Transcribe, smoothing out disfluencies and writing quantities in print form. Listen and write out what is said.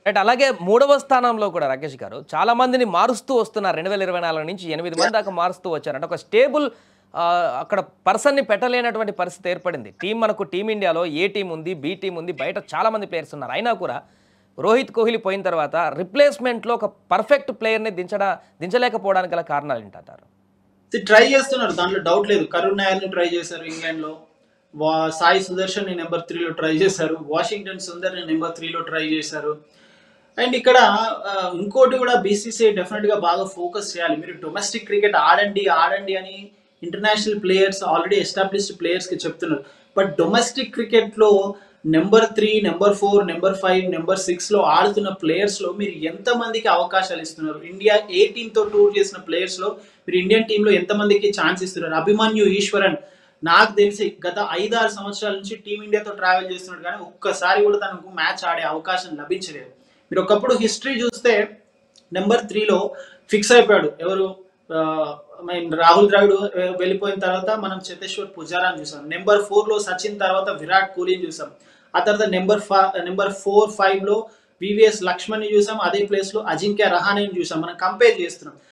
Right. అలాగే మూడవ స్థానంలో కూడా రాకేష్ గారు చాలా మందిని మారుస్తూ వస్తున్నారు. 2024 నుంచి 8 మంది దాకా మారుస్తూ వచ్చారు. అంటే ఒక స్టేబుల్ అక్కడ పర్సన్‌ని పెట్టలేనటువంటి పరిస్థితి ఏర్పడింది. మనకు టీమిండియాలో ఏ టీమ్ ఉంది, బి టీమ్ ఉంది. బయట చాలా మంది ప్లేయర్స్ ఉన్నారు. అయినా కూడా రోహిత్ కోహ్లీ పోయిన తర్వాత రిప్లేస్‌మెంట్‌లో ఒక పర్ఫెక్ట్ ప్లేయర్‌ని దించలేకపోవడానికి గల కారణాలేంటంటారు? ట్రై చేస్తున్నారు, దాంట్లో డౌట్ లేదు. కరుణ్ నాయర్‌ని ట్రై చేశారు ఇంగ్లాండ్‌లో. సాయి సుదర్శన్ నెంబర్ 3లో ట్రై చేశారు. వాషింగ్టన్ సుందర్‌ని నెంబర్ 3లో ట్రై చేశారు. అండ్ ఇక్కడ ఇంకోటి కూడా బీసీసీఐ డెఫినెట్గా బాగా ఫోకస్ చేయాలి. మీరు డొమెస్టిక్ క్రికెట్ ఆడండి ఆడండి అని ఇంటర్నేషనల్ ప్లేయర్స్, ఆల్రెడీ ఎస్టాబ్లిష్డ్ ప్లేయర్స్కి చెప్తున్నారు. బట్ డొమెస్టిక్ క్రికెట్లో నెంబర్ 3, నెంబర్ 4, నెంబర్ 5, నెంబర్ 6లో ఆడుతున్న ప్లేయర్స్లో మీరు ఎంతమందికి అవకాశాలు ఇస్తున్నారు? ఇండియా ఏ టీంతో టూర్ చేసిన ప్లేయర్స్లో మీరు ఇండియన్ టీంలో ఎంతమందికి ఛాన్స్ ఇస్తున్నారు? అభిమన్యు ఈశ్వరన్ నాకు తెలిసి గత 5-6 సంవత్సరాల నుంచి టీమిండియాతో ట్రావెల్ చేస్తున్నాడు, కానీ ఒక్కసారి కూడా తనకు మ్యాచ్ ఆడే అవకాశం లభించలేదు. మీరు ఒకప్పుడు హిస్టరీ చూస్తే నెంబర్ 3లో ఫిక్స్ అయిపోయాడు ఎవరు, రాహుల్ ద్రావిడ్ వెళ్ళిపోయిన తర్వాత మనం చేతేశ్వర్ పుజారాని చూసాం. నెంబర్ 4లో సచిన్ తర్వాత విరాట్ కోహ్లీని చూసాం. ఆ తర్వాత నెంబర్ 4, 5లో వివిఎస్ లక్ష్మణ్ని చూసాం. అదే ప్లేస్లో అజింక్య రహానేని చూసాం. మనం కంపేర్ చేస్తున్నాం.